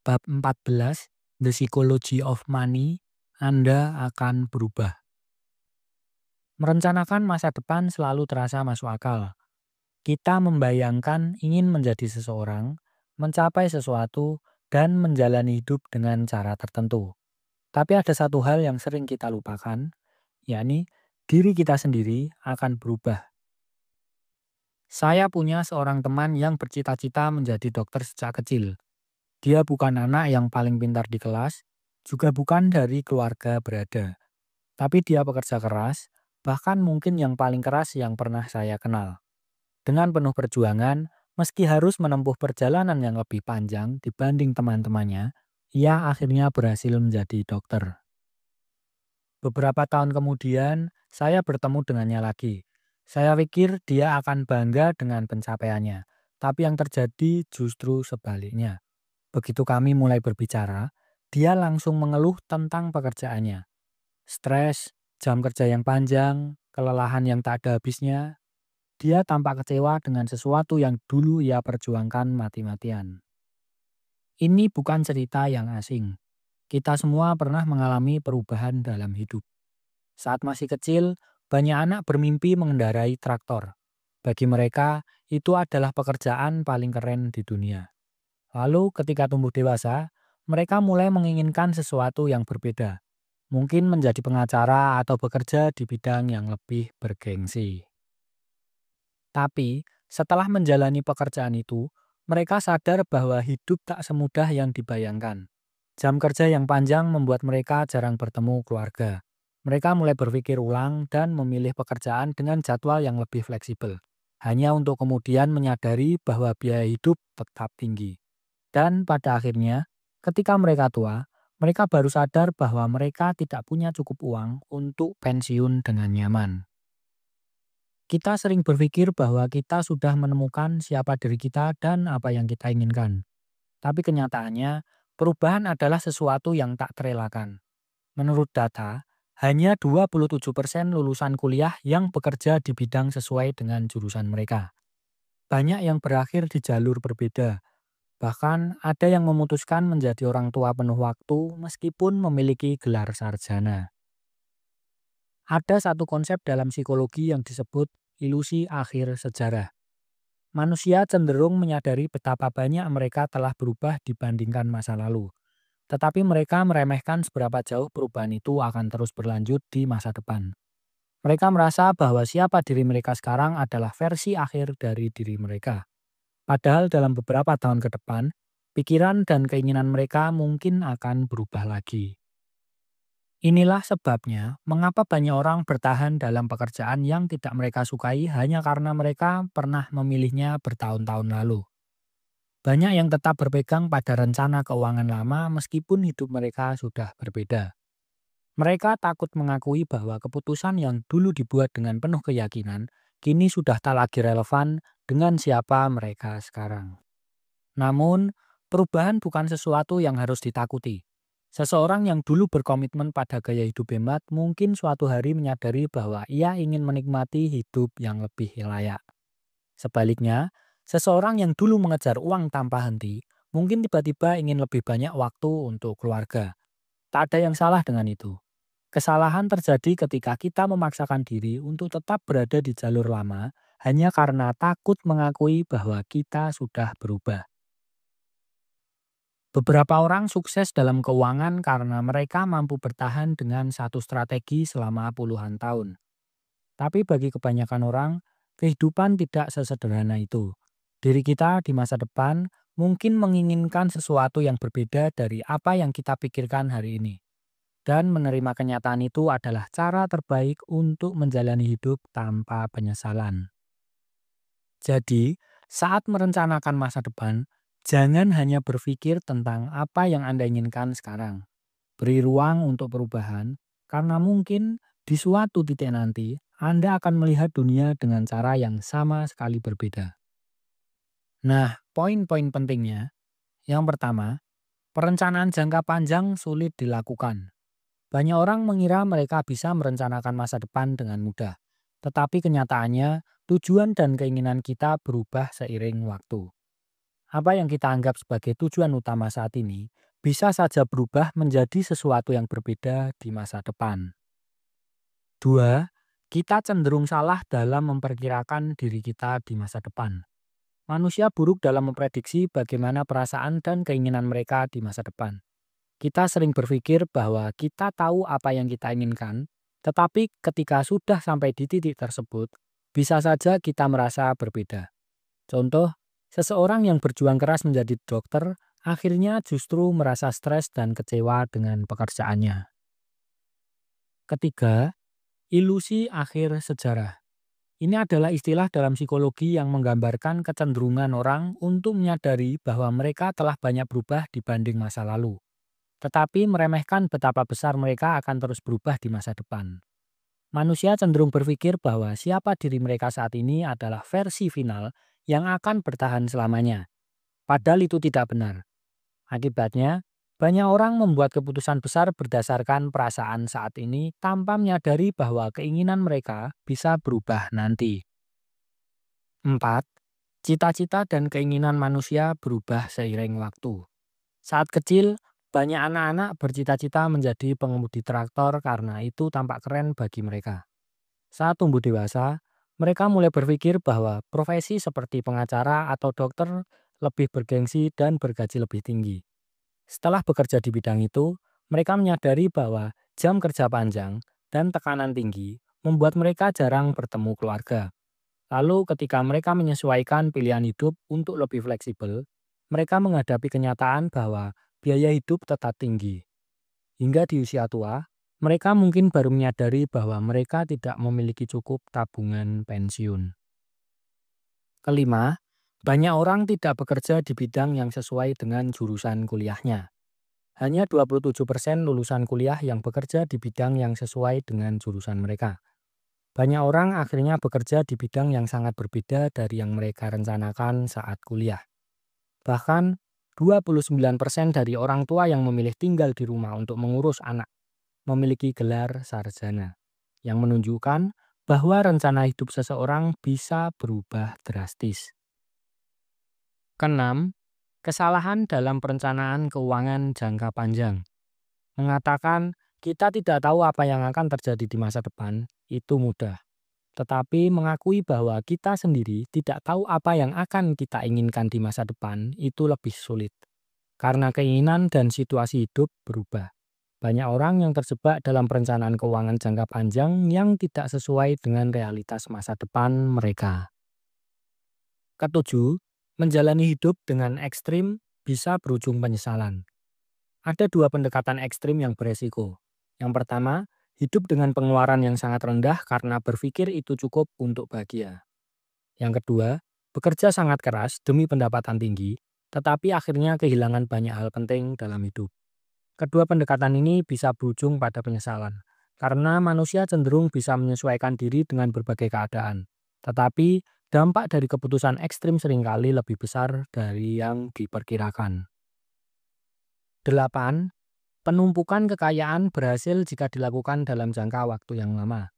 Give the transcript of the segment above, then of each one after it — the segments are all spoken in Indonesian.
bab 14, The Psychology of Money, Anda akan berubah. Merencanakan masa depan selalu terasa masuk akal. Kita membayangkan ingin menjadi seseorang, mencapai sesuatu, dan menjalani hidup dengan cara tertentu. Tapi ada satu hal yang sering kita lupakan, yakni diri kita sendiri akan berubah. Saya punya seorang teman yang bercita-cita menjadi dokter sejak kecil. Dia bukan anak yang paling pintar di kelas, juga bukan dari keluarga berada. Tapi dia bekerja keras, bahkan mungkin yang paling keras yang pernah saya kenal. Dengan penuh perjuangan, meski harus menempuh perjalanan yang lebih panjang dibanding teman-temannya, ia akhirnya berhasil menjadi dokter. Beberapa tahun kemudian, saya bertemu dengannya lagi. Saya pikir dia akan bangga dengan pencapaiannya, tapi yang terjadi justru sebaliknya. Begitu kami mulai berbicara, dia langsung mengeluh tentang pekerjaannya. Stres, jam kerja yang panjang, kelelahan yang tak ada habisnya. Dia tampak kecewa dengan sesuatu yang dulu ia perjuangkan mati-matian. Ini bukan cerita yang asing. Kita semua pernah mengalami perubahan dalam hidup. Saat masih kecil, banyak anak bermimpi mengendarai traktor. Bagi mereka, itu adalah pekerjaan paling keren di dunia. Lalu ketika tumbuh dewasa, mereka mulai menginginkan sesuatu yang berbeda. Mungkin menjadi pengacara atau bekerja di bidang yang lebih bergengsi. Tapi, setelah menjalani pekerjaan itu, mereka sadar bahwa hidup tak semudah yang dibayangkan. Jam kerja yang panjang membuat mereka jarang bertemu keluarga. Mereka mulai berpikir ulang dan memilih pekerjaan dengan jadwal yang lebih fleksibel. Hanya untuk kemudian menyadari bahwa biaya hidup tetap tinggi. Dan pada akhirnya, ketika mereka tua, mereka baru sadar bahwa mereka tidak punya cukup uang untuk pensiun dengan nyaman. Kita sering berpikir bahwa kita sudah menemukan siapa diri kita dan apa yang kita inginkan. Tapi kenyataannya, perubahan adalah sesuatu yang tak terelakkan. Menurut data, hanya 27% lulusan kuliah yang bekerja di bidang sesuai dengan jurusan mereka. Banyak yang berakhir di jalur berbeda. Bahkan ada yang memutuskan menjadi orang tua penuh waktu meskipun memiliki gelar sarjana. Ada satu konsep dalam psikologi yang disebut ilusi akhir sejarah. Manusia cenderung menyadari betapa banyak mereka telah berubah dibandingkan masa lalu. Tetapi mereka meremehkan seberapa jauh perubahan itu akan terus berlanjut di masa depan. Mereka merasa bahwa siapa diri mereka sekarang adalah versi akhir dari diri mereka. Padahal dalam beberapa tahun ke depan, pikiran dan keinginan mereka mungkin akan berubah lagi. Inilah sebabnya mengapa banyak orang bertahan dalam pekerjaan yang tidak mereka sukai hanya karena mereka pernah memilihnya bertahun-tahun lalu. Banyak yang tetap berpegang pada rencana keuangan lama meskipun hidup mereka sudah berbeda. Mereka takut mengakui bahwa keputusan yang dulu dibuat dengan penuh keyakinan kini sudah tak lagi relevan dengan siapa mereka sekarang. Namun, perubahan bukan sesuatu yang harus ditakuti. Seseorang yang dulu berkomitmen pada gaya hidup hemat mungkin suatu hari menyadari bahwa ia ingin menikmati hidup yang lebih layak. Sebaliknya, seseorang yang dulu mengejar uang tanpa henti mungkin tiba-tiba ingin lebih banyak waktu untuk keluarga. Tak ada yang salah dengan itu. Kesalahan terjadi ketika kita memaksakan diri untuk tetap berada di jalur lama hanya karena takut mengakui bahwa kita sudah berubah. Beberapa orang sukses dalam keuangan karena mereka mampu bertahan dengan satu strategi selama puluhan tahun. Tapi bagi kebanyakan orang, kehidupan tidak sesederhana itu. Diri kita di masa depan mungkin menginginkan sesuatu yang berbeda dari apa yang kita pikirkan hari ini. Dan menerima kenyataan itu adalah cara terbaik untuk menjalani hidup tanpa penyesalan. Jadi, saat merencanakan masa depan, jangan hanya berpikir tentang apa yang Anda inginkan sekarang. Beri ruang untuk perubahan, karena mungkin di suatu titik nanti Anda akan melihat dunia dengan cara yang sama sekali berbeda. Nah, poin-poin pentingnya. Yang pertama, perencanaan jangka panjang sulit dilakukan. Banyak orang mengira mereka bisa merencanakan masa depan dengan mudah. Tetapi kenyataannya, tujuan dan keinginan kita berubah seiring waktu. Apa yang kita anggap sebagai tujuan utama saat ini bisa saja berubah menjadi sesuatu yang berbeda di masa depan. Dua, kita cenderung salah dalam memperkirakan diri kita di masa depan. Manusia buruk dalam memprediksi bagaimana perasaan dan keinginan mereka di masa depan. Kita sering berpikir bahwa kita tahu apa yang kita inginkan, tetapi ketika sudah sampai di titik tersebut, bisa saja kita merasa berbeda. Contoh, seseorang yang berjuang keras menjadi dokter akhirnya justru merasa stres dan kecewa dengan pekerjaannya. Ketiga, ilusi akhir sejarah. Ini adalah istilah dalam psikologi yang menggambarkan kecenderungan orang untuk menyadari bahwa mereka telah banyak berubah dibanding masa lalu, tetapi meremehkan betapa besar mereka akan terus berubah di masa depan. Manusia cenderung berpikir bahwa siapa diri mereka saat ini adalah versi final yang akan bertahan selamanya. Padahal itu tidak benar. Akibatnya, banyak orang membuat keputusan besar berdasarkan perasaan saat ini tanpa menyadari bahwa keinginan mereka bisa berubah nanti. 4. Cita-cita dan keinginan manusia berubah seiring waktu. Saat kecil, banyak anak-anak bercita-cita menjadi pengemudi traktor karena itu tampak keren bagi mereka. Saat tumbuh dewasa, mereka mulai berpikir bahwa profesi seperti pengacara atau dokter lebih bergengsi dan bergaji lebih tinggi. Setelah bekerja di bidang itu, mereka menyadari bahwa jam kerja panjang dan tekanan tinggi membuat mereka jarang bertemu keluarga. Lalu ketika mereka menyesuaikan pilihan hidup untuk lebih fleksibel, mereka menghadapi kenyataan bahwa biaya hidup tetap tinggi. Hingga di usia tua, mereka mungkin baru menyadari bahwa mereka tidak memiliki cukup tabungan pensiun. Kelima, banyak orang tidak bekerja di bidang yang sesuai dengan jurusan kuliahnya. Hanya 27% lulusan kuliah yang bekerja di bidang yang sesuai dengan jurusan mereka. Banyak orang akhirnya bekerja di bidang yang sangat berbeda dari yang mereka rencanakan saat kuliah. Bahkan, 29% dari orang tua yang memilih tinggal di rumah untuk mengurus anak memiliki gelar sarjana, yang menunjukkan bahwa rencana hidup seseorang bisa berubah drastis. Keenam, kesalahan dalam perencanaan keuangan jangka panjang. Mengatakan kita tidak tahu apa yang akan terjadi di masa depan itu mudah. Tetapi mengakui bahwa kita sendiri tidak tahu apa yang akan kita inginkan di masa depan itu lebih sulit. Karena keinginan dan situasi hidup berubah. Banyak orang yang terjebak dalam perencanaan keuangan jangka panjang yang tidak sesuai dengan realitas masa depan mereka. Ketujuh, menjalani hidup dengan ekstrim bisa berujung penyesalan. Ada dua pendekatan ekstrim yang beresiko. Yang pertama, hidup dengan pengeluaran yang sangat rendah karena berpikir itu cukup untuk bahagia. Yang kedua, bekerja sangat keras demi pendapatan tinggi, tetapi akhirnya kehilangan banyak hal penting dalam hidup. Kedua pendekatan ini bisa berujung pada penyesalan, karena manusia cenderung bisa menyesuaikan diri dengan berbagai keadaan. Tetapi, dampak dari keputusan ekstrim seringkali lebih besar dari yang diperkirakan. 8. Penumpukan kekayaan berhasil jika dilakukan dalam jangka waktu yang lama.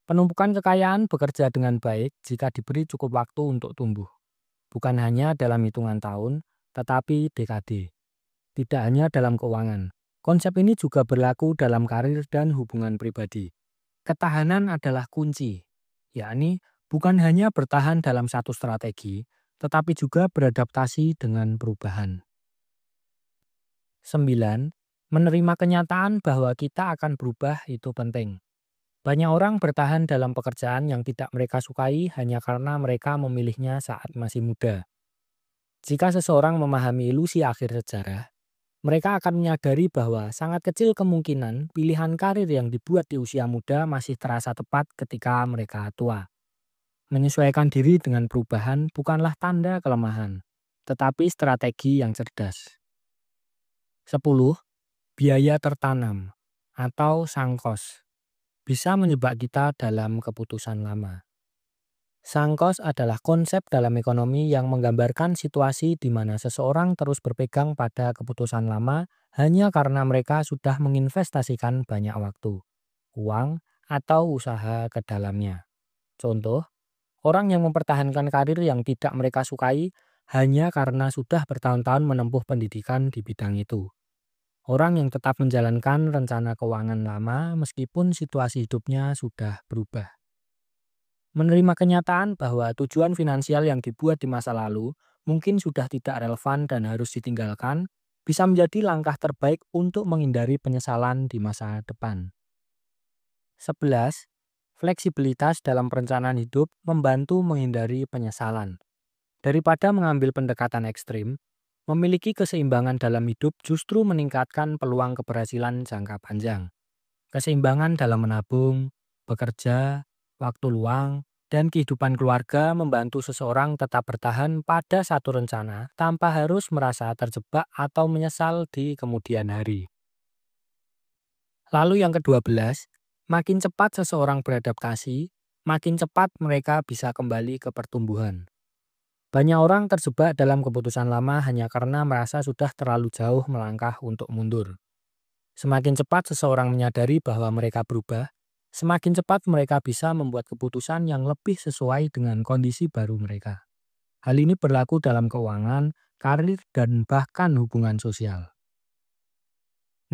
Penumpukan kekayaan bekerja dengan baik jika diberi cukup waktu untuk tumbuh. Bukan hanya dalam hitungan tahun, tetapi dekade. Tidak hanya dalam keuangan. Konsep ini juga berlaku dalam karir dan hubungan pribadi. Ketahanan adalah kunci, yakni bukan hanya bertahan dalam satu strategi, tetapi juga beradaptasi dengan perubahan. 9. Menerima kenyataan bahwa kita akan berubah itu penting. Banyak orang bertahan dalam pekerjaan yang tidak mereka sukai hanya karena mereka memilihnya saat masih muda. Jika seseorang memahami ilusi akhir sejarah, mereka akan menyadari bahwa sangat kecil kemungkinan pilihan karir yang dibuat di usia muda masih terasa tepat ketika mereka tua. Menyesuaikan diri dengan perubahan bukanlah tanda kelemahan, tetapi strategi yang cerdas. 10. Biaya tertanam atau sangkos bisa menjebak kita dalam keputusan lama. Sangkos adalah konsep dalam ekonomi yang menggambarkan situasi di mana seseorang terus berpegang pada keputusan lama hanya karena mereka sudah menginvestasikan banyak waktu, uang, atau usaha ke dalamnya. Contoh, orang yang mempertahankan karir yang tidak mereka sukai hanya karena sudah bertahun-tahun menempuh pendidikan di bidang itu. Orang yang tetap menjalankan rencana keuangan lama meskipun situasi hidupnya sudah berubah. Menerima kenyataan bahwa tujuan finansial yang dibuat di masa lalu mungkin sudah tidak relevan dan harus ditinggalkan, bisa menjadi langkah terbaik untuk menghindari penyesalan di masa depan. 11. Fleksibilitas dalam perencanaan hidup membantu menghindari penyesalan. Daripada mengambil pendekatan ekstrim, memiliki keseimbangan dalam hidup justru meningkatkan peluang keberhasilan jangka panjang. Keseimbangan dalam menabung, bekerja, waktu luang, dan kehidupan keluarga membantu seseorang tetap bertahan pada satu rencana tanpa harus merasa terjebak atau menyesal di kemudian hari. Lalu yang ke-12, makin cepat seseorang beradaptasi, makin cepat mereka bisa kembali ke pertumbuhan. Banyak orang terjebak dalam keputusan lama hanya karena merasa sudah terlalu jauh melangkah untuk mundur. Semakin cepat seseorang menyadari bahwa mereka berubah, semakin cepat mereka bisa membuat keputusan yang lebih sesuai dengan kondisi baru mereka. Hal ini berlaku dalam keuangan, karir, dan bahkan hubungan sosial.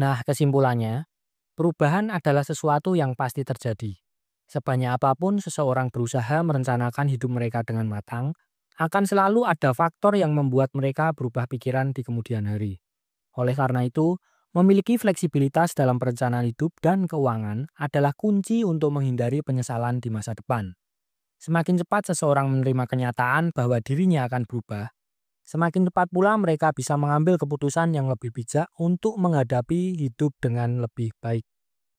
Nah, kesimpulannya, perubahan adalah sesuatu yang pasti terjadi. Sebanyak apapun seseorang berusaha merencanakan hidup mereka dengan matang, akan selalu ada faktor yang membuat mereka berubah pikiran di kemudian hari. Oleh karena itu, memiliki fleksibilitas dalam perencanaan hidup dan keuangan adalah kunci untuk menghindari penyesalan di masa depan. Semakin cepat seseorang menerima kenyataan bahwa dirinya akan berubah, semakin cepat pula mereka bisa mengambil keputusan yang lebih bijak untuk menghadapi hidup dengan lebih baik.